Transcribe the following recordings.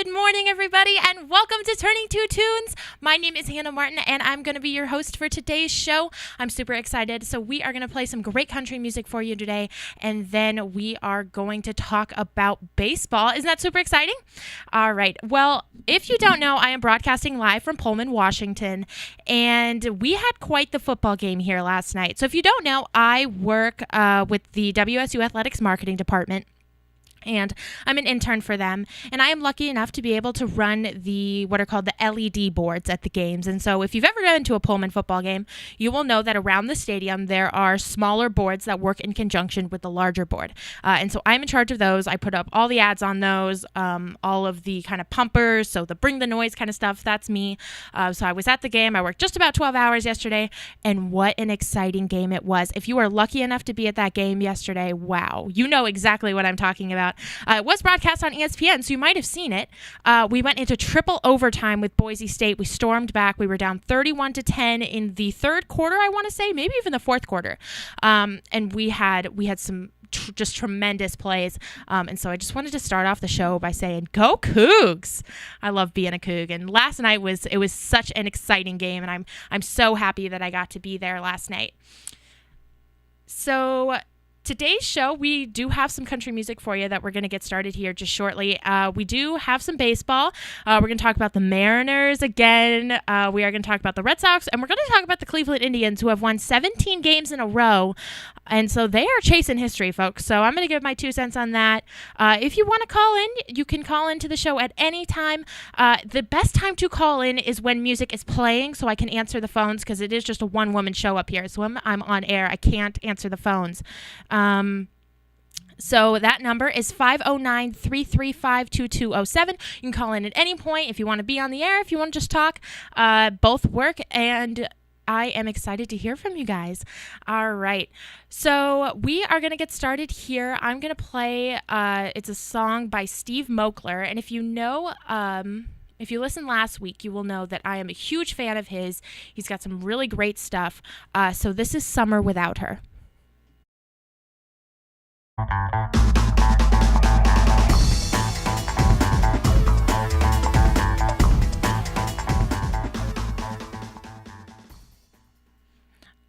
Good morning, everybody, and welcome to Turning Two Tunes. My name is Hannah Martin, and I'm going to be your host for today's show. I'm super excited. So we are going to play some great country music for you today, and then we are going to talk about baseball. Isn't that super exciting? All right. Well, if you don't know, I am broadcasting live from Pullman, Washington, and we had quite the football game here last night. So if you don't know, I work with the WSU Athletics Marketing Department. And I'm an intern for them, and I am lucky enough to be able to run what are called the LED boards at the games. And so if you've ever been to a Pullman football game, you will know that around the stadium there are smaller boards that work in conjunction with the larger board. And so I'm in charge of those. I put up all the ads on those, all of the kind of pumpers, so the bring the noise kind of stuff, that's me. So I was at the game. I worked just about 12 hours yesterday, and what an exciting game it was. If you were lucky enough to be at that game yesterday, wow, you know exactly what I'm talking about. It was broadcast on ESPN, so you might have seen it. We went into triple overtime with Boise State. We stormed back. We were down 31-10 in the third quarter, I want to say, maybe even the fourth quarter. And we had some just tremendous plays. And so I just wanted to start off the show by saying, go Cougs! I love being a Coug. And last night was such an exciting game, and I'm so happy that I got to be there last night. So today's show, we do have some country music for you that we're going to get started here just shortly. We do have some baseball. We're going to talk about the Mariners again. We are going to talk about the Red Sox, and we're going to talk about the Cleveland Indians, who have won 17 games in a row. And so they are chasing history, folks. So I'm going to give my 2 cents on that. If you want to call in, you can call into the show at any time. The best time to call in is when music is playing, so I can answer the phones, because it is just a one-woman show up here. So when I'm on air, I can't answer the phones. So that number is 509-335-2207. You can call in at any point if you want to be on the air, if you want to just talk. Both work, and I am excited to hear from you guys. All right. So we are going to get started here. I'm going to play, it's a song by Steve Moakler. And if you know, if you listened last week, you will know that I am a huge fan of his. He's got some really great stuff. So this is Summer Without Her.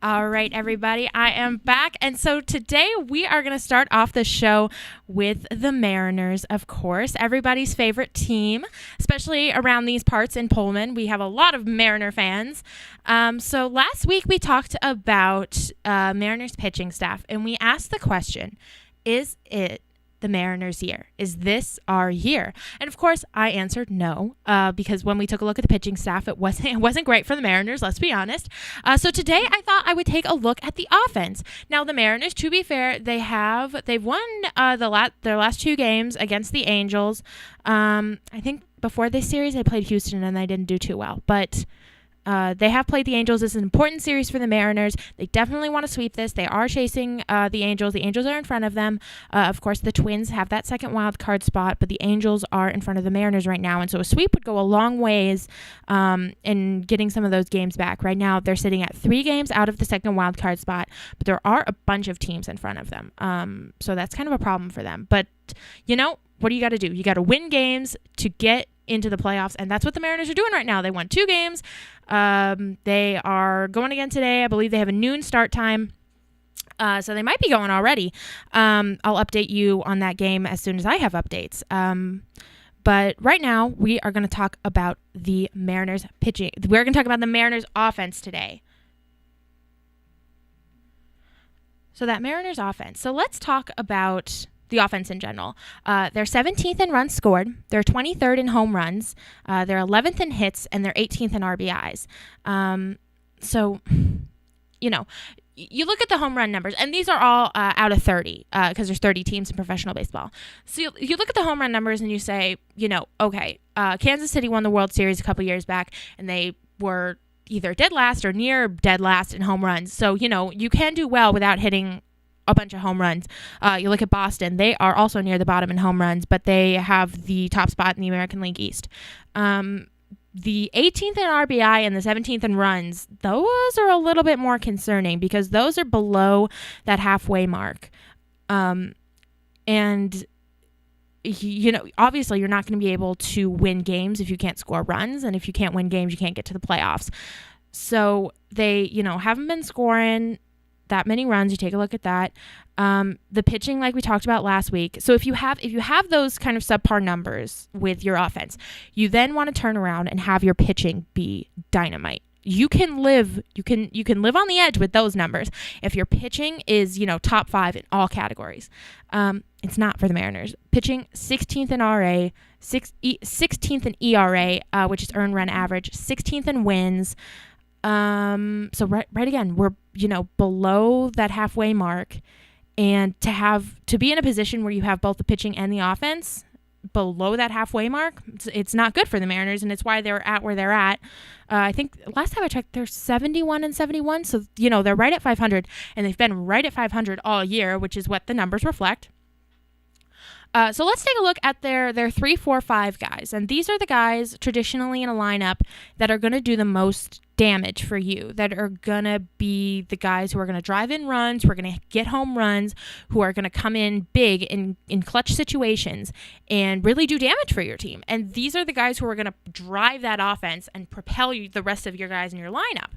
All right, everybody, I am back. And so today we are going to start off the show with the Mariners, of course, everybody's favorite team, especially around these parts in Pullman. We have a lot of Mariner fans. So last week we talked about Mariners pitching staff, and we asked the question, is it the Mariners' year? Is this our year? And of course, I answered no, because when we took a look at the pitching staff, it wasn't great for the Mariners, let's be honest. So today I thought I would take a look at the offense. Now, the Mariners, to be fair, they've won their last 2 games against the Angels. I think before this series they played Houston and they didn't do too well, but they have played the Angels. This is an important series for the Mariners. They definitely want to sweep this. They are chasing the Angels. The Angels are in front of them. Of course, the Twins have that second wild card spot, but the Angels are in front of the Mariners right now. And so a sweep would go a long ways in getting some of those games back. Right now, they're sitting at 3 games out of the second wild card spot, but there are a bunch of teams in front of them. So that's kind of a problem for them. But, what do you got to do? You got to win games to get into the playoffs, and that's what the Mariners are doing right now. They won 2 games. They are going again today. I believe they have a noon start time. So they might be going already. I'll update you on that game as soon as I have updates. But right now, we are going to talk about the Mariners pitching. We're going to talk about the Mariners offense today. So that Mariners offense. So let's talk about the offense in general. They're 17th in runs scored. They're 23rd in home runs. They're 11th in hits, and they're 18th in RBIs. So, you look at the home run numbers, and these are all out of 30 because there's 30 teams in professional baseball. So you look at the home run numbers and you say, okay, Kansas City won the World Series a couple years back, and they were either dead last or near dead last in home runs. So, you can do well without hitting a bunch of home runs. You look at Boston, they are also near the bottom in home runs, but they have the top spot in the American League East. The 18th in RBI and the 17th in runs, those are a little bit more concerning because those are below that halfway mark. And obviously you're not going to be able to win games if you can't score runs, and if you can't win games, you can't get to the playoffs. So they, haven't been scoring that many runs. You take a look at that. The pitching, like we talked about last week. So if you have those kind of subpar numbers with your offense, you then want to turn around and have your pitching be dynamite. You can live on the edge with those numbers if your pitching is, top 5 in all categories. It's not for the Mariners. Pitching 16th in RA, 16th in ERA, which is earned run average, 16th in wins. So right again, we're, below that halfway mark, and to be in a position where you have both the pitching and the offense below that halfway mark, it's not good for the Mariners, and it's why they're at where they're at. I think last time I checked, they're 71-71, so they're right at 500, and they've been right at 500 all year, which is what the numbers reflect. So let's take a look at their 3, 4, 5 guys. And these are the guys traditionally in a lineup that are going to do the most damage for you, that are going to be the guys who are going to drive in runs, who are going to get home runs, who are going to come in big in clutch situations and really do damage for your team. And these are the guys who are going to drive that offense and propel you, the rest of your guys in your lineup.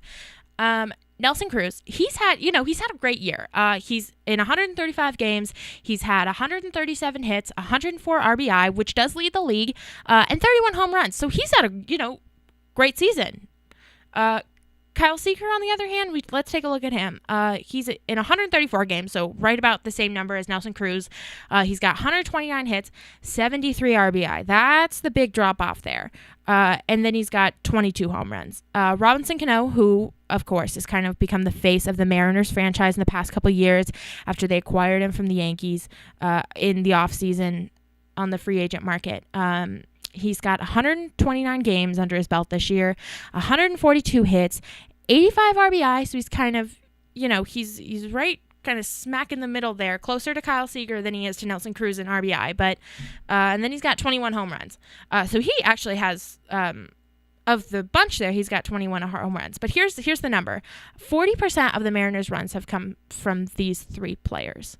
Nelson Cruz, he's had a great year. He's in 135 games. He's had 137 hits, 104 RBI, which does lead the league, and 31 home runs. So he's had a, great season. Kyle Seager, on the other hand, let's take a look at him. He's in 134 games, so right about the same number as Nelson Cruz. He's got 129 hits, 73 RBI. That's the big drop off there. And then he's got 22 home runs. Robinson Cano, who, of course, has kind of become the face of the Mariners franchise in the past couple of years after they acquired him from the Yankees in the offseason on the free agent market. He's got 129 games under his belt this year, 142 hits, 85 RBI. So he's kind of, he's right kind of smack in the middle there, closer to Kyle Seager than he is to Nelson Cruz in RBI. But and then he's got 21 home runs. So he actually has, of the bunch there, he's got 21 home runs. But here's the number. 40% of the Mariners' runs have come from these 3 players.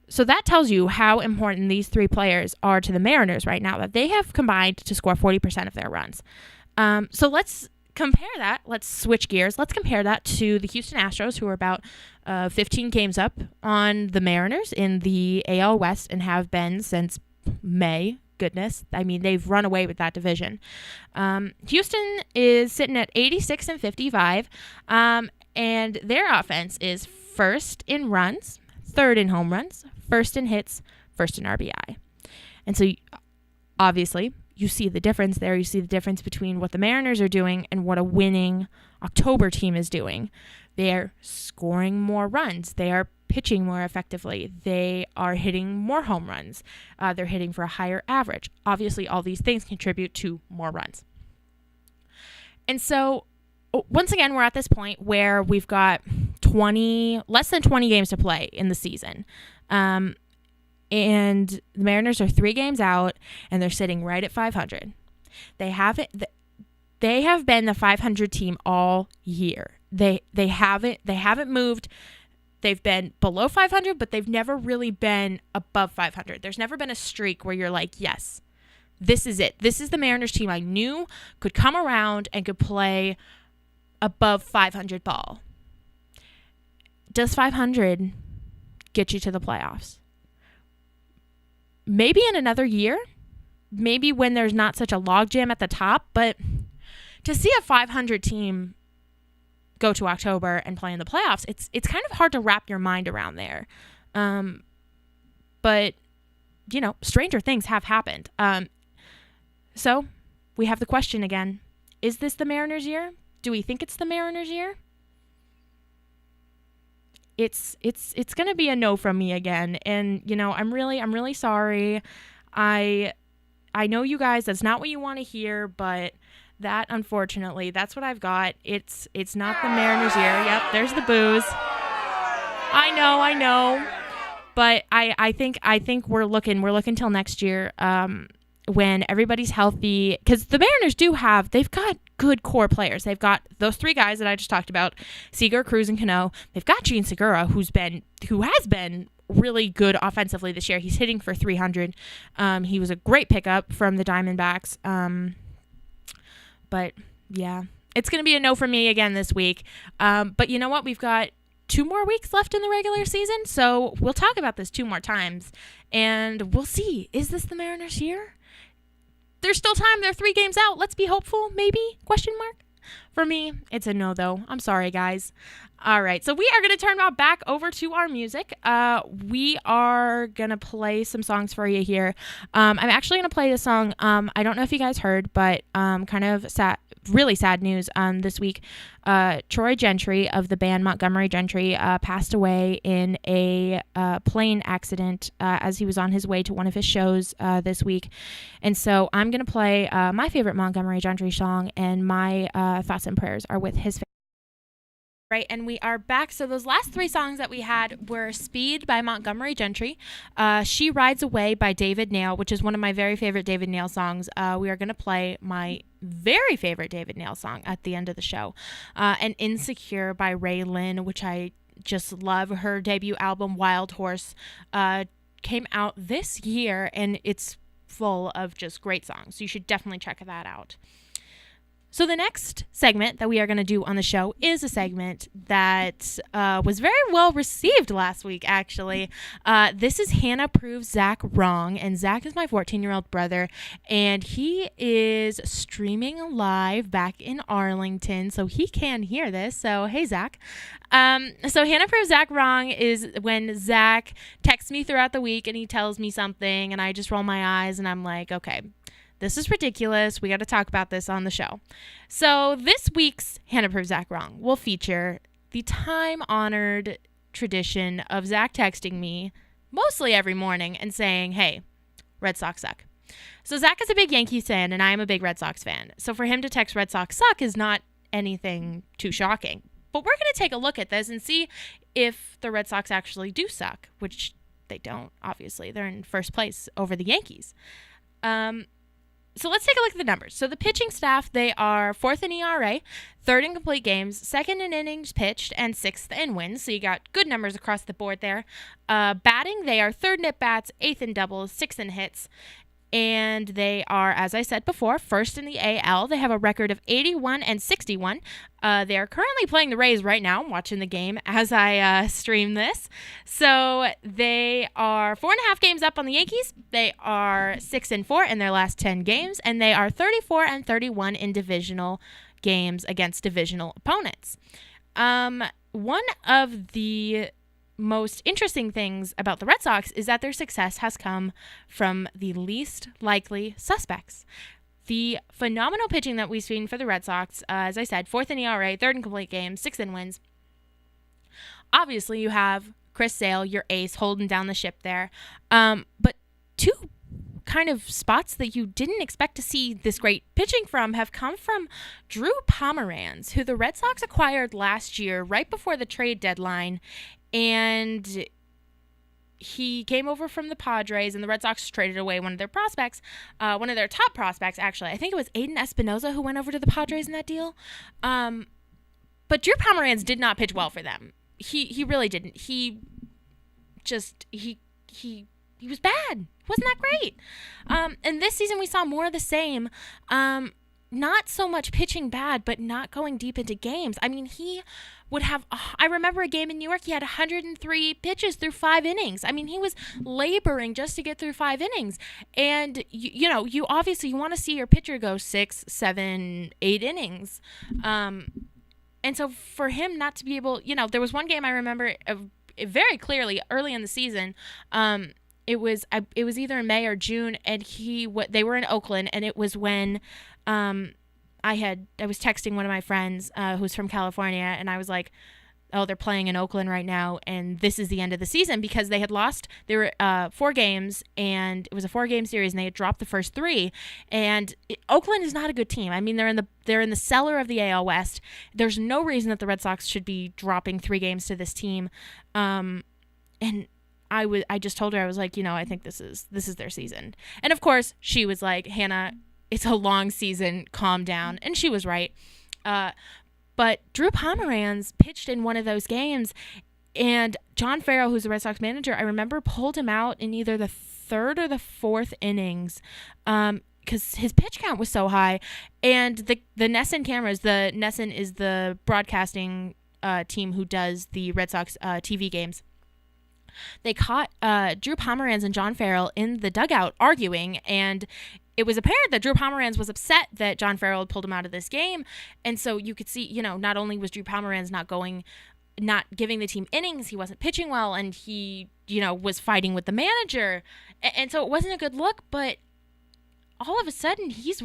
So that tells you how important these 3 players are to the Mariners right now, that they have combined to score 40% of their runs. So let's compare that. Let's switch gears. Let's compare that to the Houston Astros, who are about 15 games up on the Mariners in the AL West and have been since May. Goodness. I mean, they've run away with that division. Houston is sitting at 86-55, and their offense is first in runs, third in home runs, first in hits, first in RBI. And so, obviously, you see the difference there. You see the difference between what the Mariners are doing and what a winning October team is doing. They're scoring more runs. They are pitching more effectively. They are hitting more home runs. They're hitting for a higher average. Obviously, all these things contribute to more runs. And so, once again, we're at this point where we've got less than 20 games to play in the season. And the Mariners are 3 games out, and they're sitting right at 500. They have been the 500 team all year. They haven't moved. They've been below 500, but they've never really been above 500. There's never been a streak where you're like, yes, this is it. This is the Mariners team I knew could come around and could play above 500 ball. Does 500 get you to the playoffs? Maybe in another year, maybe when there's not such a logjam at the top, but to see a 500 team go to October and play in the playoffs, it's kind of hard to wrap your mind around there. But, stranger things have happened. So we have the question again. Is this the Mariners' year? Do we think it's the Mariners' year? It's going to be a no from me again. And, I'm really sorry. I know you guys, that's not what you want to hear, but that, unfortunately, that's what I've got. It's not the Mariners' year. Yep, there's the boos. I know. But I think we're looking till next year, when everybody's healthy, because the Mariners they've got good core players. They've got those 3 guys that I just talked about, Seager, Cruz, and Cano. They've got Jean Segura, who has been really good offensively this year. He's hitting for 300. He was a great pickup from the Diamondbacks. But yeah, it's going to be a no for me again this week. But you know what? We've got 2 more weeks left in the regular season, so we'll talk about this 2 more times, and we'll see. Is this the Mariners' year? There's still time. They're 3 games out. Let's be hopeful, maybe? Question mark. For me, it's a no, though. I'm sorry, guys. All right, so we are going to turn back over to our music. We are going to play some songs for you here. I'm actually going to play the song. I don't know if you guys heard, but kind of really sad news this week. Troy Gentry of the band Montgomery Gentry passed away in a plane accident as he was on his way to one of his shows this week. And so I'm going to play my favorite Montgomery Gentry song, and my thoughts and prayers are with his family. Right, and we are back. So those last 3 songs that we had were Speed by Montgomery Gentry, She Rides Away by David Nail, which is one of my very favorite David Nail songs. We are going to play my very favorite David Nail song at the end of the show, and Insecure by Ray Lynn, which I just love. Her debut album, Wild Horse, came out this year, and it's full of just great songs. So you should definitely check that out. So the next segment that we are going to do on the show is a segment that was very well received last week, actually. This is Hannah Proves Zach Wrong, and Zach is my 14-year-old brother, and he is streaming live back in Arlington, so he can hear this. So, hey, Zach. So Hannah Proves Zach Wrong is when Zach texts me throughout the week, and he tells me something, and I just roll my eyes, and I'm like, okay, this is ridiculous. We got to talk about this on the show. So this week's Hannah Proves Zach Wrong will feature the time-honored tradition of Zach texting me mostly every morning and saying, hey, Red Sox suck. So Zach is a big Yankees fan, and I am a big Red Sox fan. So for him to text Red Sox suck is not anything too shocking. But we're going to take a look at this and see if the Red Sox actually do suck, which they don't, obviously. They're in first place over the Yankees. So let's take a look at the numbers. So the pitching staff, they are 4th in ERA, 3rd in complete games, 2nd in innings pitched, and 6th in wins. So you got good numbers across the board there. Batting, they are 3rd in at-bats, 8th in doubles, 6th in hits. And they are, as I said before, 1st in the AL. They have a record of 81 and 61. They are currently playing the Rays right now. I'm watching the game as I stream this. So they are 4.5 games up on the Yankees. They are 6-4 in their last 10 games, and they are 34 and 31 in divisional games against divisional opponents. One of the most interesting things about the Red Sox is that their success has come from the least likely suspects. The phenomenal pitching that we've seen for the Red Sox, as I said, 4th in ERA, 3rd in complete games, 6th in wins. Obviously, you have Chris Sale, your ace, holding down the ship there. But 2 kind of spots that you didn't expect to see this great pitching from have come from Drew Pomeranz, who the Red Sox acquired last year right before the trade deadline. And he came over from the Padres, and the Red Sox traded away one of their prospects, one of their top prospects, actually. I think it was Aiden Espinoza who went over to the Padres in that deal. But Drew Pomeranz did not pitch well for them. He really didn't. He was bad. Wasn't that great? And this season we saw more of the same. Not so much pitching bad, but not going deep into games. I mean, he would have, I remember a game in New York, he had 103 pitches through 5 innings. I mean, he was laboring just to get through 5 innings. And, you want to see your pitcher go 6, 7, 8 innings. And so for him not to be able, there was one game I remember very clearly early in the season. It was either in May or June, and they were in Oakland, and it was when I was texting one of my friends who's from California, and I was like, oh, they're playing in Oakland right now, and this is the end of the season, because they had lost. They were 4 games, and it was a 4-game series, and they had dropped the first 3. And Oakland is not a good team. I mean, they're in the cellar of the AL West. There's no reason that the Red Sox should be dropping 3 games to this team. And I just told her, I was like, I think this is their season. And of course, she was like, Hannah, it's a long season, calm down. And she was right. But Drew Pomeranz pitched in one of those games, And John Farrell, who's the Red Sox manager, I remember pulled him out in either the third or the fourth innings because his pitch count was so high. And the NESN cameras, the NESN is the broadcasting team who does the Red Sox TV games. They caught Drew Pomeranz and John Farrell in the dugout arguing, and it was apparent that Drew Pomeranz was upset that John Farrell had pulled him out of this game. And so you could see, not only was Drew Pomeranz not giving the team innings, he wasn't pitching well, and he, was fighting with the manager. And so it wasn't a good look, but all of a sudden he's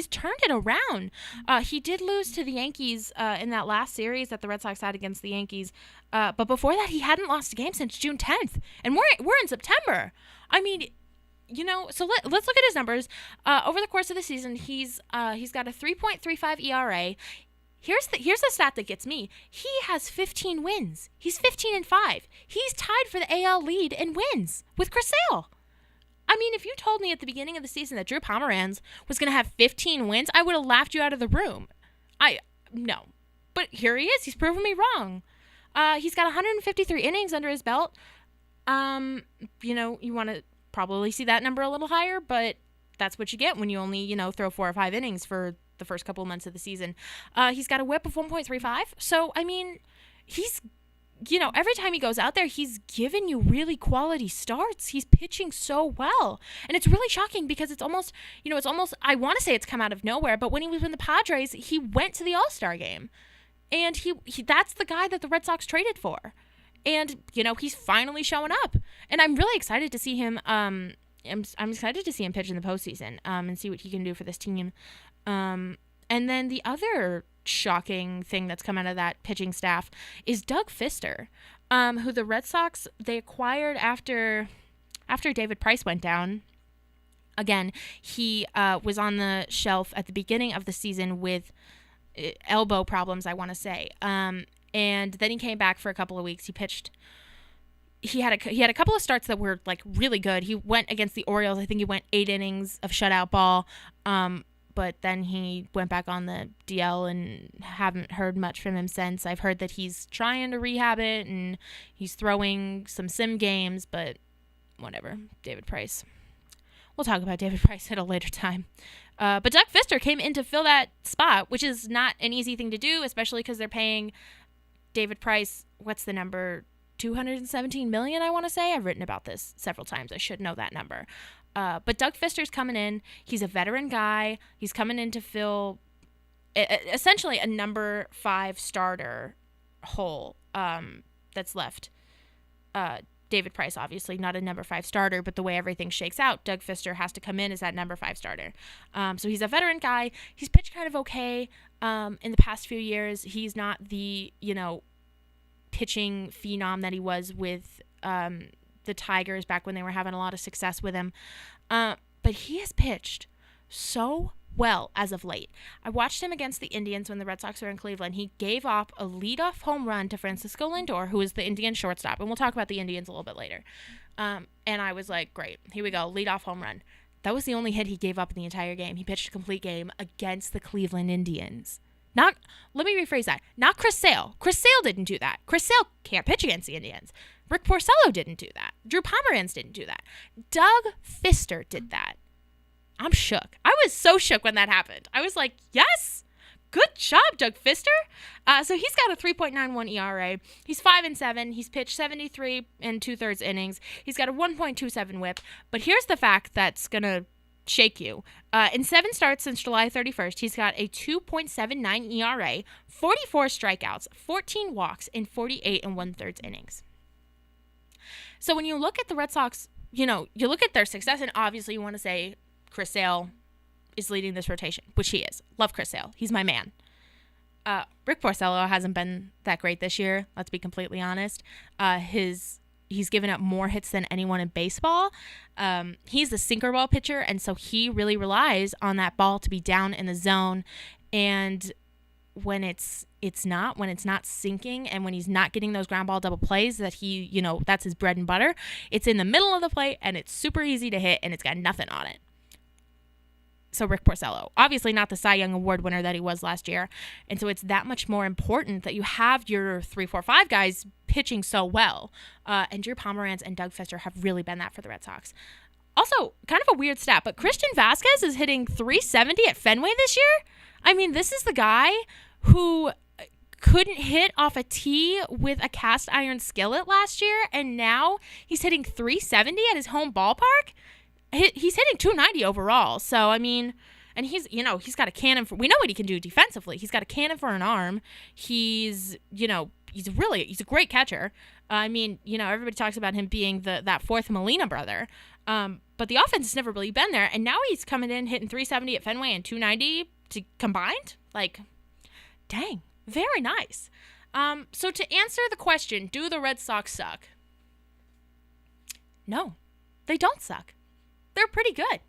turned it around. He did lose to the Yankees in that last series that the Red Sox had against the Yankees. But before that, he hadn't lost a game since June 10th. And we're in September. I mean, so let's look at his numbers. Over the course of the season, he's got a 3.35 ERA. Here's the stat that gets me. He has 15 wins. He's 15-5. He's tied for the AL lead in wins with Chris Sale. I mean, if you told me at the beginning of the season that Drew Pomeranz was going to have 15 wins, I would have laughed you out of the room. No. But here he is. He's proven me wrong. He's got 153 innings under his belt. You want to probably see that number a little higher, but that's what you get when you only, throw 4 or 5 innings for the first couple of months of the season. He's got a whip of 1.35. So, I mean, he's, every time he goes out there, he's given you really quality starts. He's pitching so well. And it's really shocking because it's almost, I want to say it's come out of nowhere, but when he was with the Padres, he went to the All-Star game. And he that's the guy that the Red Sox traded for. And, he's finally showing up. And I'm really excited to see him, I'm excited to see him pitch in the postseason and see what he can do for this team. And then the other shocking thing that's come out of that pitching staff is Doug Fister, who the Red Sox, they acquired after David Price went down. Again, he was on the shelf at the beginning of the season with elbow problems, I want to say. And then he came back for a couple of weeks. He pitched. He had a couple of starts that were like really good. He went against the Orioles. I think he went 8 innings of shutout ball. But then he went back on the DL and haven't heard much from him since. I've heard that he's trying to rehab it and he's throwing some sim games, but whatever. David Price. We'll talk about David Price at a later time. But Doug Fister came in to fill that spot, which is not an easy thing to do, especially because they're paying David Price, what's the number? $217 million, I want to say. I've written about this several times. I should know that number. But Doug Fister's coming in. He's a veteran guy. He's coming in to fill essentially a number 5 starter hole that's left. David Price, obviously, not a number 5 starter, but the way everything shakes out, Doug Fister has to come in as that number 5 starter. So he's a veteran guy. He's pitched kind of okay in the past few years. He's not the, pitching phenom that he was with the Tigers back when they were having a lot of success with him. But he has pitched so well as of late. I watched him against the Indians when the Red Sox were in Cleveland. He gave up a leadoff home run to Francisco Lindor, who is the Indian shortstop. And we'll talk about the Indians a little bit later. And I was like, great, here we go, leadoff home run. That was the only hit he gave up in the entire game. He pitched a complete game against the Cleveland Indians. Let me rephrase that. Not Chris Sale. Chris Sale didn't do that. Chris Sale can't pitch against the Indians. Rick Porcello didn't do that. Drew Pomeranz didn't do that. Doug Fister did that. I'm shook. I was so shook when that happened. I was like, yes, good job, Doug Fister. So he's got a 3.91 ERA. He's 5-7. He's pitched 73 and 2/3 innings. He's got a 1.27 whip. But here's the fact that's going to shake you. In 7 starts since July 31st, he's got a 2.79 ERA, 44 strikeouts, 14 walks, in 48 and 1/3 innings. So when you look at the Red Sox, you look at their success, and obviously you want to say Chris Sale is leading this rotation, which he is. Love Chris Sale. He's my man. Rick Porcello hasn't been that great this year. Let's be completely honest. He's given up more hits than anyone in baseball. He's a sinker ball pitcher, and so he really relies on that ball to be down in the zone. And when it's not sinking, and when he's not getting those ground ball double plays that he, that's his bread and butter, it's in the middle of the plate, and it's super easy to hit, and it's got nothing on it. So Rick Porcello, obviously not the Cy Young Award winner that he was last year. And so it's that much more important that you have your 3, 4, 5 guys pitching so well. And Drew Pomeranz and Doug Fister have really been that for the Red Sox. Also, kind of a weird stat, but Christian Vasquez is hitting 370 at Fenway this year. I mean, this is the guy who couldn't hit off a tee with a cast iron skillet last year, and now he's hitting 370 at his home ballpark. He's hitting 290 overall. So, I mean, and he's got a cannon for, we know what he can do defensively. He's got a cannon for an arm. He's a great catcher. I mean, everybody talks about him being that fourth Molina brother. But the offense has never really been there. And now he's coming in hitting 370 at Fenway and 290 combined. Like, dang, very nice. So to answer the question, do the Red Sox suck? No, they don't suck. They're pretty good.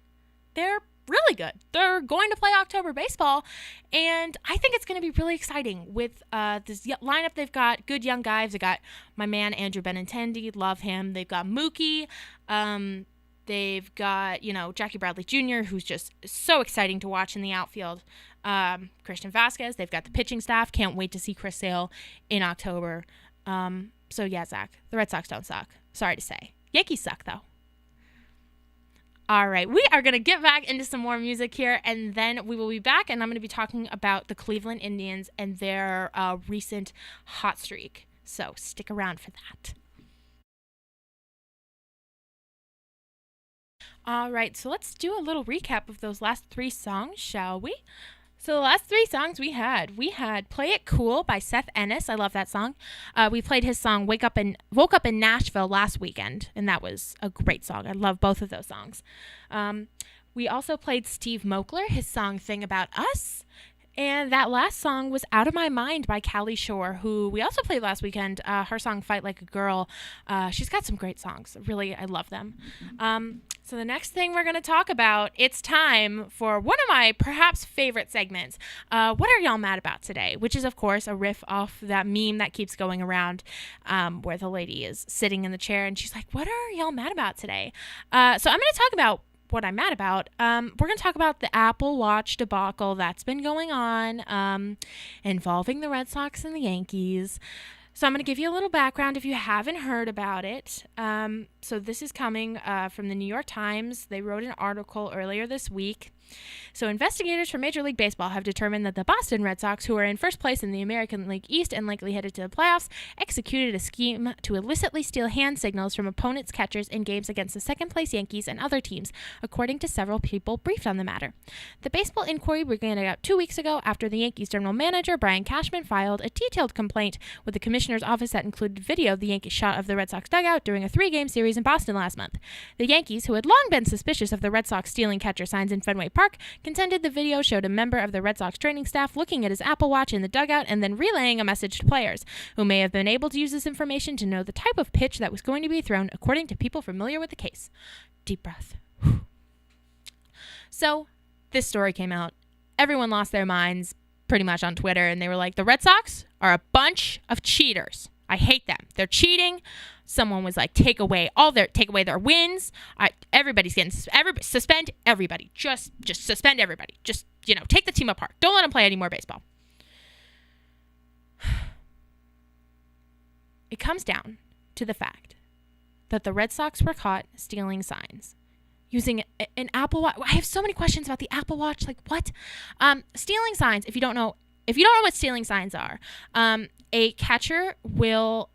They're really good. They're going to play October baseball, and I think it's going to be really exciting with this lineup. They've got good young guys. They got my man Andrew Benintendi, love him. They've got Mookie. They've got Jackie Bradley Jr., who's just so exciting to watch in the outfield. Christian Vasquez. They've got the pitching staff. Can't wait to see Chris Sale in October. So yeah, Zach, the Red Sox don't suck. Sorry to say. Yankees suck though. All right, we are going to get back into some more music here, and then we will be back, and I'm going to be talking about the Cleveland Indians and their recent hot streak. So stick around for that. All right, so let's do a little recap of those last 3 songs, shall we? So the last 3 songs we had Play It Cool by Seth Ennis. I love that song. We played his song Woke Up in Nashville last weekend, and that was a great song. I love both of those songs. We also played Steve Moakler, his song Thing About Us. And that last song was Out of My Mind by Callie Shore, who we also played last weekend. Her song Fight Like a Girl. She's got some great songs. Really, I love them. So the next thing we're going to talk about, it's time for one of my perhaps favorite segments. What are y'all mad about today? Which is, of course, a riff off that meme that keeps going around where the lady is sitting in the chair and she's like, what are y'all mad about today? So I'm going to talk about what I'm mad about. We're going to talk about the Apple Watch debacle that's been going on involving the Red Sox and the Yankees. So I'm going to give you a little background if you haven't heard about it. So this is coming from the New York Times. They wrote an article earlier this week. So investigators from Major League Baseball have determined that the Boston Red Sox, who are in first place in the American League East and likely headed to the playoffs, executed a scheme to illicitly steal hand signals from opponents' catchers in games against the second-place Yankees and other teams, according to several people briefed on the matter. The baseball inquiry began about 2 weeks ago after the Yankees general manager, Brian Cashman, filed a detailed complaint with the commissioner's office that included video of the Yankees shot of the Red Sox dugout during a 3-game series in Boston last month. The Yankees, who had long been suspicious of the Red Sox stealing catcher signs in Fenway Park, contended the video showed a member of the Red Sox training staff looking at his Apple Watch in the dugout and then relaying a message to players, who may have been able to use this information to know the type of pitch that was going to be thrown, according to people familiar with the case. Deep breath. So, this story came out. Everyone lost their minds pretty much on Twitter, and they were like, the Red Sox are a bunch of cheaters. I hate them. They're cheating. Someone was like, take away their wins. Everybody's getting suspend everybody. Just suspend everybody. Just, take the team apart. Don't let them play any more baseball. It comes down to the fact that the Red Sox were caught stealing signs using an Apple Watch. I have so many questions about the Apple Watch. Like, what? Stealing signs. If you don't know what stealing signs are, a catcher will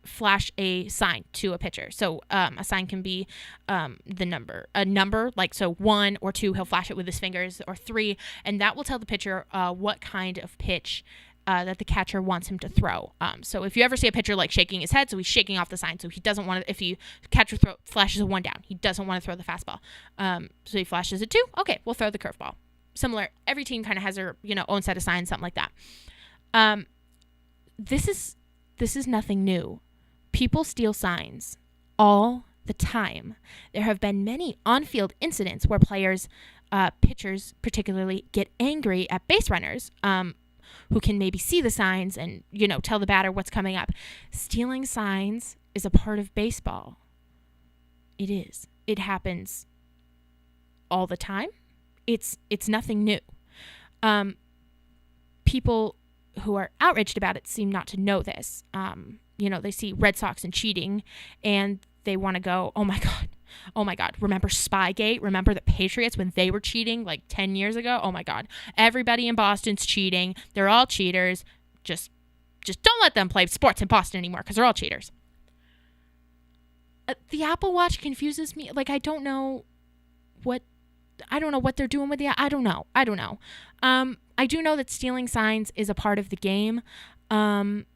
flash a sign to a pitcher. So a sign can be a number, like so 1 or 2, he'll flash it with his fingers, or 3, and that will tell the pitcher what kind of pitch that the catcher wants him to throw. So if you ever see a pitcher like shaking his head, so he's shaking off the sign, so he doesn't want to, if the catcher flashes a 1 down, he doesn't want to throw the fastball. So he flashes a 2, okay, we'll throw the curveball. Similar, every team kind of has their own set of signs, something like that. This is nothing new. People steal signs all the time. There have been many on-field incidents where players, pitchers particularly, get angry at base runners who can maybe see the signs and, tell the batter what's coming up. Stealing signs is a part of baseball. It is. It happens all the time. It's nothing new. People who are outraged about it seem not to know this. They see Red Sox and cheating, and they want to go, oh my God, remember Spygate? Remember the Patriots when they were cheating like 10 years ago? Oh my God, everybody in Boston's cheating. They're all cheaters. Just don't let them play sports in Boston anymore because they're all cheaters. The Apple Watch confuses me. Like, I don't know what they're doing with the, I don't know. I do know that stealing signs is a part of the game. And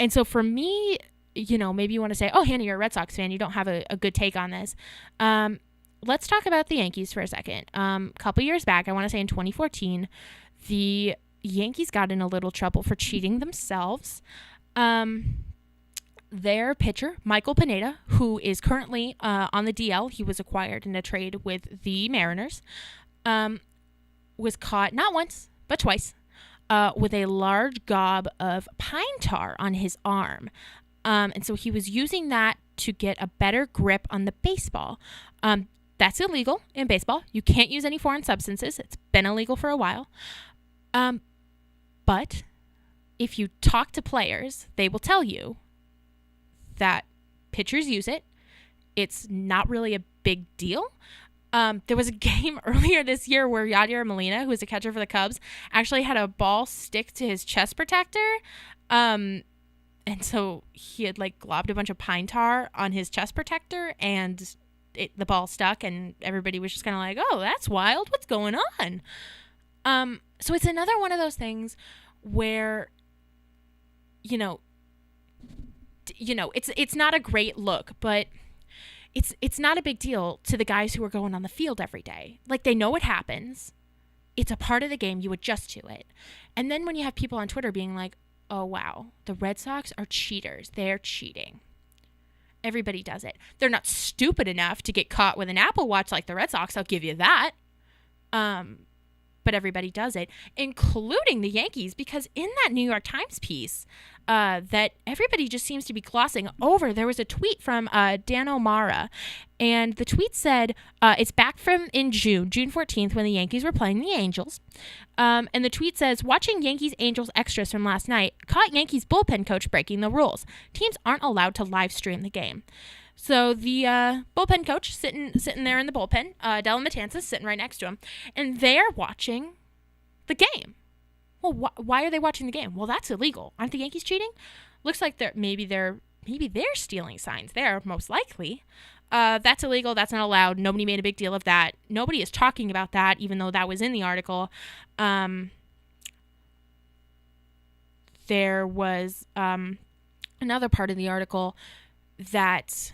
so for me, maybe you want to say, oh, Hannah, you're a Red Sox fan. You don't have a good take on this. Let's talk about the Yankees for a second. A couple years back, I want to say in 2014, the Yankees got in a little trouble for cheating themselves. Their pitcher, Michael Pineda, who is currently on the DL, he was acquired in a trade with the Mariners, was caught not once, but twice, with a large gob of pine tar on his arm. And so he was using that to get a better grip on the baseball. That's illegal in baseball. You can't use any foreign substances. It's been illegal for a while. But if you talk to players, they will tell you that pitchers use it. It's not really a big deal. There was a game earlier this year where Yadier Molina, who was a catcher for the Cubs, actually had a ball stick to his chest protector. And so he had globbed a bunch of pine tar on his chest protector, and the ball stuck, and everybody was just kind of like, oh, that's wild. What's going on? So it's another one of those things where, it's not a great look, but it's not a big deal to the guys who are going on the field every day. They know what happens. It's a part of the game. You adjust to it. And then when you have people on Twitter being like, oh, wow, the Red Sox are cheaters. They're cheating. Everybody does it. They're not stupid enough to get caught with an Apple Watch like the Red Sox. I'll give you that. But everybody does it, including the Yankees, because in that New York Times piece that everybody just seems to be glossing over, there was a tweet from Dan O'Mara, and the tweet said, it's back from in June 14th, when the Yankees were playing the Angels. And the tweet says, watching Yankees-Angels extras from last night caught Yankees bullpen coach breaking the rules. Teams aren't allowed to live stream the game. So the bullpen coach sitting there in the bullpen, Dellin Betances sitting right next to him, and they're watching the game. Well, why are they watching the game? Well, that's illegal. Aren't the Yankees cheating? Looks like maybe they're stealing signs there, most likely. That's illegal. That's not allowed. Nobody made a big deal of that. Nobody is talking about that, even though that was in the article. There was another part of the article that...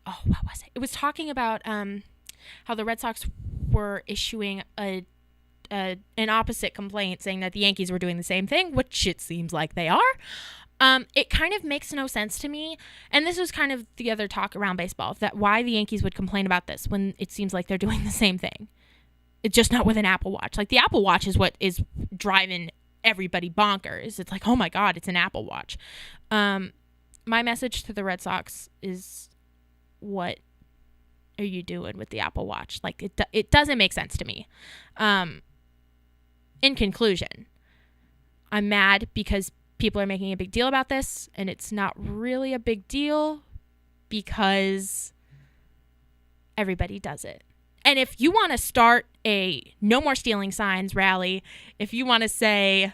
Oh, what was it? It was talking about how the Red Sox were issuing an opposite complaint, saying that the Yankees were doing the same thing, which it seems like they are. It kind of makes no sense to me. And this was kind of the other talk around baseball, that why the Yankees would complain about this when it seems like they're doing the same thing. It's just not with an Apple Watch. The Apple Watch is what is driving everybody bonkers. It's like, oh my God, it's an Apple Watch. My message to the Red Sox is, what are you doing with the Apple Watch? It doesn't make sense to me. In conclusion, I'm mad because people are making a big deal about this, and it's not really a big deal because everybody does it. And if you want to start a no more stealing signs rally, if you want to say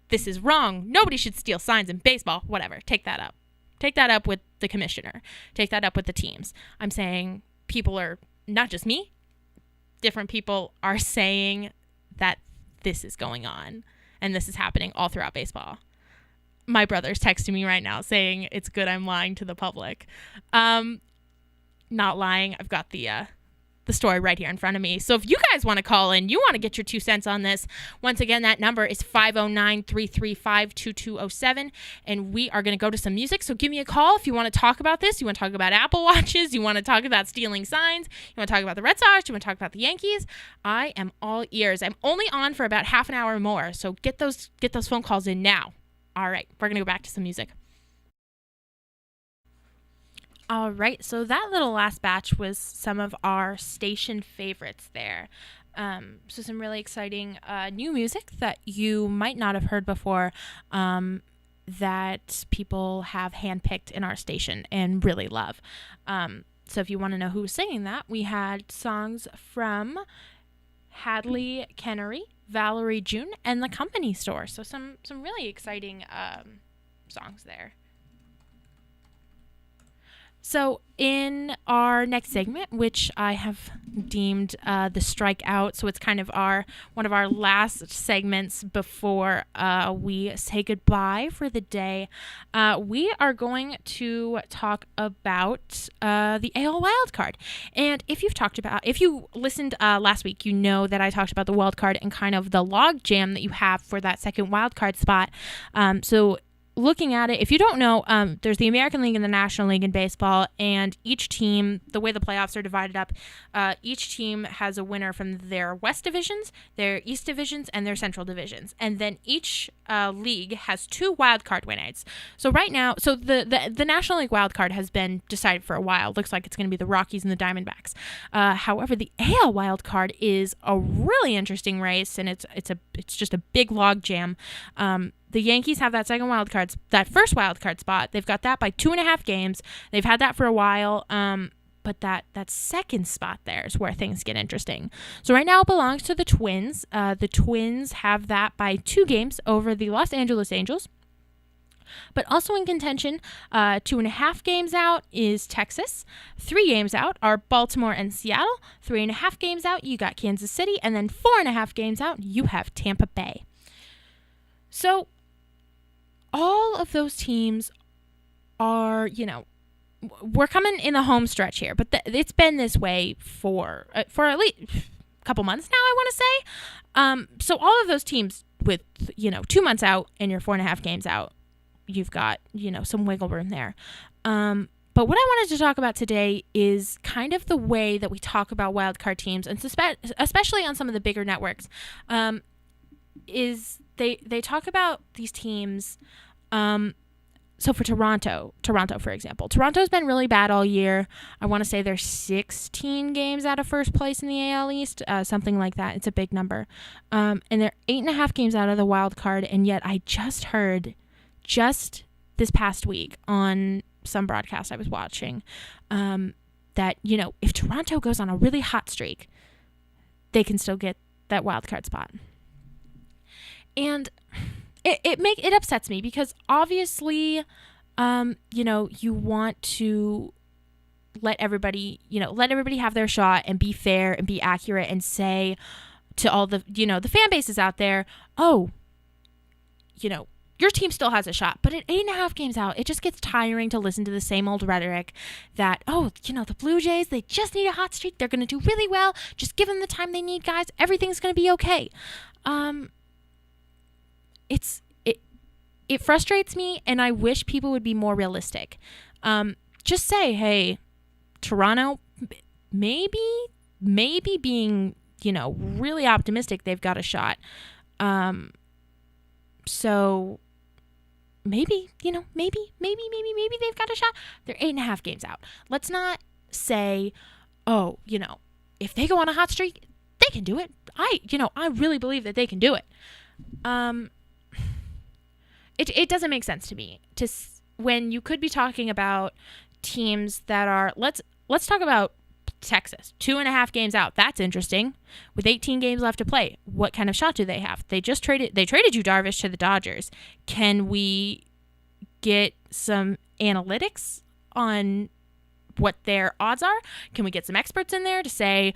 this is wrong, nobody should steal signs in baseball, whatever, take that up. Take that up with the commissioner. Take that up with the teams. I'm saying people are, not just me, different people are saying that this is going on and this is happening all throughout baseball. My brother's texting me right now saying it's good I'm lying to the public. Not lying. I've got the story right here in front of me. So if you guys want to call in, you want to get your 2 cents on this, once again, that number is 509-335-2207, and we are going to go to some music. So give me a call if you want to talk about this. You want to talk about Apple Watches. You want to talk about stealing signs. You want to talk about the Red Sox. You want to talk about the Yankees. I am all ears. I'm only on for about half an hour more, so get those phone calls in now. All right, we're going to go back to some music. All right, so that little last batch was some of our station favorites there. So some really exciting new music that you might not have heard before, that people have handpicked in our station and really love. So if you want to know who was singing that, we had songs from Hadley Kennery, Valerie June, and The Company Store. So some really exciting songs there. So in our next segment, which I have deemed the strikeout, so it's kind of one of our last segments before we say goodbye for the day, we are going to talk about the AL wildcard. And if you listened last week, you know that I talked about the wildcard and kind of the log jam that you have for that second wildcard spot. So looking at it, if you don't know, there's the American League and the National League in baseball, and each team, the way the playoffs are divided up, each team has a winner from their West divisions, their East divisions, and their Central divisions. And then each league has 2 wild card winners. So right now, the National League wild card has been decided for a while. Looks like it's going to be the Rockies and the Diamondbacks. However, the AL wild card is a really interesting race, and it's just a big log jam. The Yankees have that first wild card spot. They've got that by 2.5 games. They've had that for a while. But that second spot there is where things get interesting. So right now it belongs to the Twins. The Twins have that by 2 games over the Los Angeles Angels. But also in contention, 2.5 games out is Texas. 3 games out are Baltimore and Seattle. 3.5 games out, you got Kansas City. And then 4.5 games out, you have Tampa Bay. So all of those teams are, we're coming in the home stretch here, but it's been this way for at least a couple months now, I want to say. So all of those teams with, 2 months out and your 4.5 games out, you've got, some wiggle room there. But what I wanted to talk about today is kind of the way that we talk about wildcard teams, and especially on some of the bigger networks, is they talk about these teams. So for Toronto, for example, Toronto's been really bad all year. I want to say they're 16 games out of first place in the AL East, something like that. It's a big number. And they're 8.5 games out of the wild card. And yet I just heard this past week on some broadcast I was watching, that, if Toronto goes on a really hot streak, they can still get that wild card spot. And it upsets me because obviously, you want to let everybody have their shot and be fair and be accurate and say to all the, the fan bases out there, oh, your team still has a shot. But at 8.5 games out, it just gets tiring to listen to the same old rhetoric that, the Blue Jays, they just need a hot streak. They're going to do really well. Just give them the time they need, guys. Everything's going to be okay. It frustrates me, and I wish people would be more realistic. Just say, hey, Toronto, maybe being, really optimistic, they've got a shot. So maybe they've got a shot. They're 8.5 games out. Let's not say, oh, if they go on a hot streak, they can do it. I really believe that they can do it. It doesn't make sense to me when you could be talking about teams that are, let's talk about Texas, 2.5 games out. That's interesting. With 18 games left to play, what kind of shot do they have? They traded Yu Darvish to the Dodgers. Can we get some analytics on what their odds are? Can we get some experts in there to say,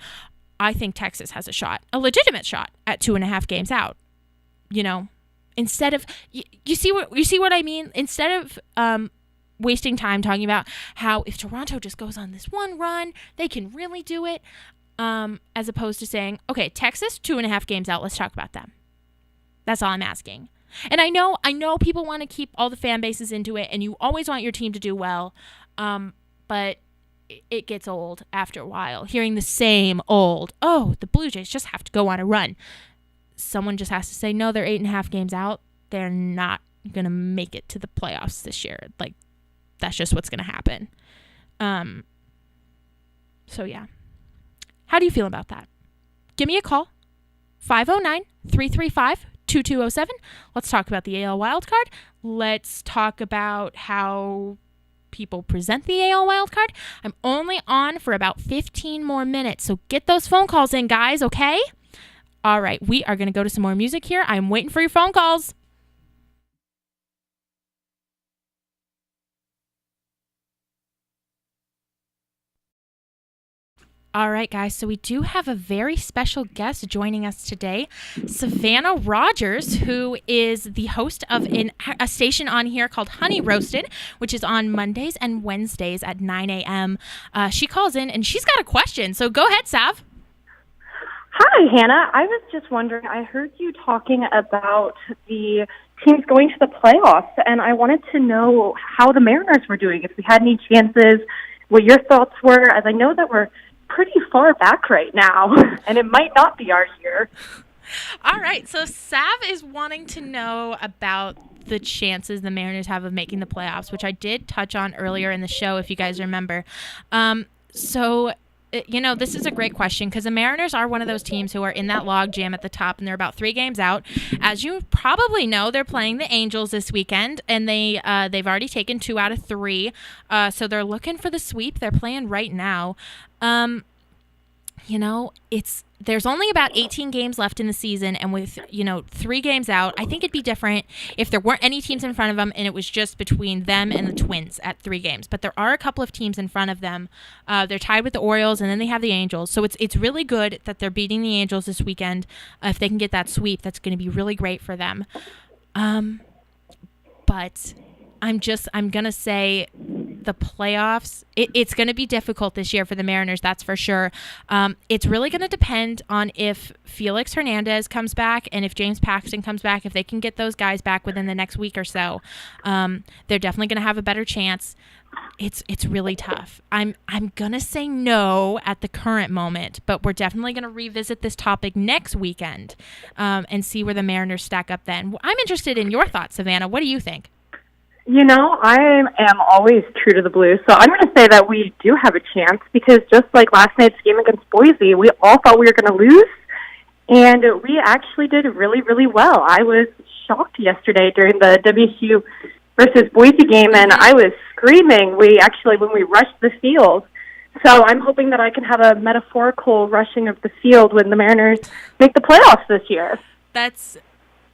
I think Texas has a legitimate shot at 2.5 games out? Instead of, you see what I mean? Instead of wasting time talking about how if Toronto just goes on this one run, they can really do it, as opposed to saying, okay, Texas, 2.5 games out, let's talk about them. That's all I'm asking. And I know people want to keep all the fan bases into it, and you always want your team to do well, but it gets old after a while, hearing the same old, oh, the Blue Jays just have to go on a run. Someone just has to say, no, they're 8.5 games out. They're not going to make it to the playoffs this year. Like, that's just what's going to happen. So yeah. How do you feel about that? Give me a call. 509-335-2207. Let's talk about the AL wildcard. Let's talk about how people present the AL wildcard. I'm only on for about 15 more minutes, so get those phone calls in, guys, okay? All right, we are going to go to some more music here. I'm waiting for your phone calls. All right, guys, so we do have a very special guest joining us today, Savannah Rogers, who is the host of a station on here called Honey Roasted, which is on Mondays and Wednesdays at 9 a.m. She calls in, and she's got a question, so go ahead, Sav. Hi, Hannah. I was just wondering, I heard you talking about the teams going to the playoffs, and I wanted to know how the Mariners were doing, if we had any chances, what your thoughts were, as I know that we're pretty far back right now, and it might not be our year. All right, so Sav is wanting to know about the chances the Mariners have of making the playoffs, which I did touch on earlier in the show, if you guys remember. This is a great question because the Mariners are one of those teams who are in that log jam at the top, and they're about 3 games out. As you probably know, they're playing the Angels this weekend, and they've already taken 2 out of 3. So they're looking for the sweep. They're playing right now. There's only about 18 games left in the season, and with 3 games out, I think it'd be different if there weren't any teams in front of them and it was just between them and the Twins at 3 games. But there are a couple of teams in front of them. They're tied with the Orioles, and then they have the Angels. So it's really good that they're beating the Angels this weekend. If they can get that sweep, that's going to be really great for them. But I'm going to say the playoffs, it's going to be difficult this year for the Mariners, that's for sure. It's really going to depend on if Felix Hernandez comes back and if James Paxton comes back. If they can get those guys back within the next week or so, they're definitely going to have a better chance. It's really tough. I'm going to say no at the current moment, but we're definitely going to revisit this topic next weekend and see where the Mariners stack up then. I'm interested in your thoughts, Savannah. What do you think? I am always true to the Blues, so I'm going to say that we do have a chance because just like last night's game against Boise, we all thought we were going to lose, and we actually did really, really well. I was shocked yesterday during the WSU versus Boise game, and I was screaming when we rushed the field. So I'm hoping that I can have a metaphorical rushing of the field when the Mariners make the playoffs this year.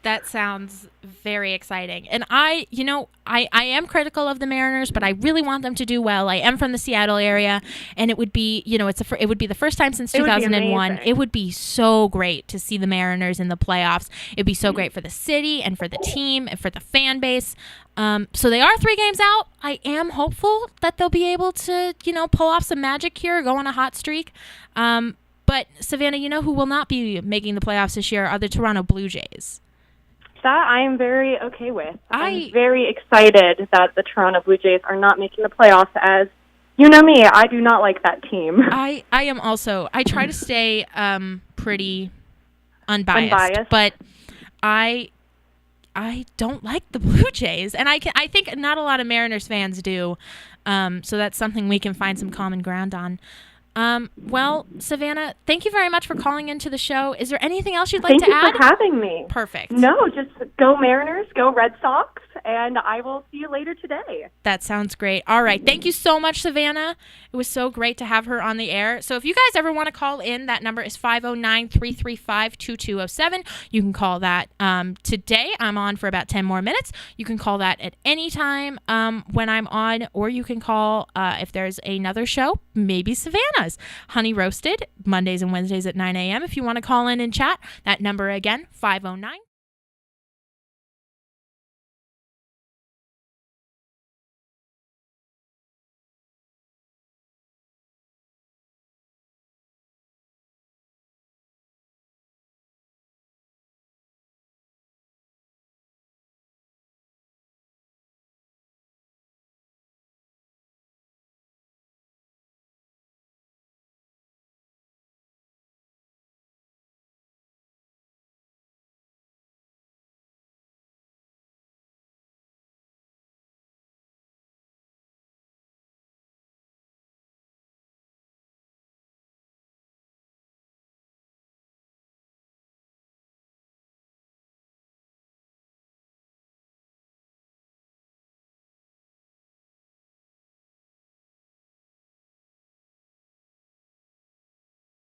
That sounds very exciting. And I am critical of the Mariners, but I really want them to do well. I am from the Seattle area, and it would be, it would be the first time since 2001. It would be so great to see the Mariners in the playoffs. It'd be so great for the city and for the team and for the fan base. So they are 3 games out. I am hopeful that they'll be able to, pull off some magic here, go on a hot streak. But Savannah, who will not be making the playoffs this year are the Toronto Blue Jays. That I am very okay with. I'm very excited that the Toronto Blue Jays are not making the playoffs, as you know me, I do not like that team. I am also. I try to stay pretty unbiased, but I don't like the Blue Jays, and I think not a lot of Mariners fans do. So that's something we can find some common ground on. Well, Savannah, thank you very much for calling into the show. Is there anything else you'd like to add? Thank you for having me. Perfect. No, just go Mariners, go Red Sox, and I will see you later today. That sounds great. All right. Thank you so much, Savannah. It was so great to have her on the air. So if you guys ever want to call in, that number is 509-335-2207. You can call that today. I'm on for about 10 more minutes. You can call that at any time when I'm on, or you can call if there's another show, maybe Savannah's. Honey Roasted, Mondays and Wednesdays at 9 a.m. If you want to call in and chat, that number again, 509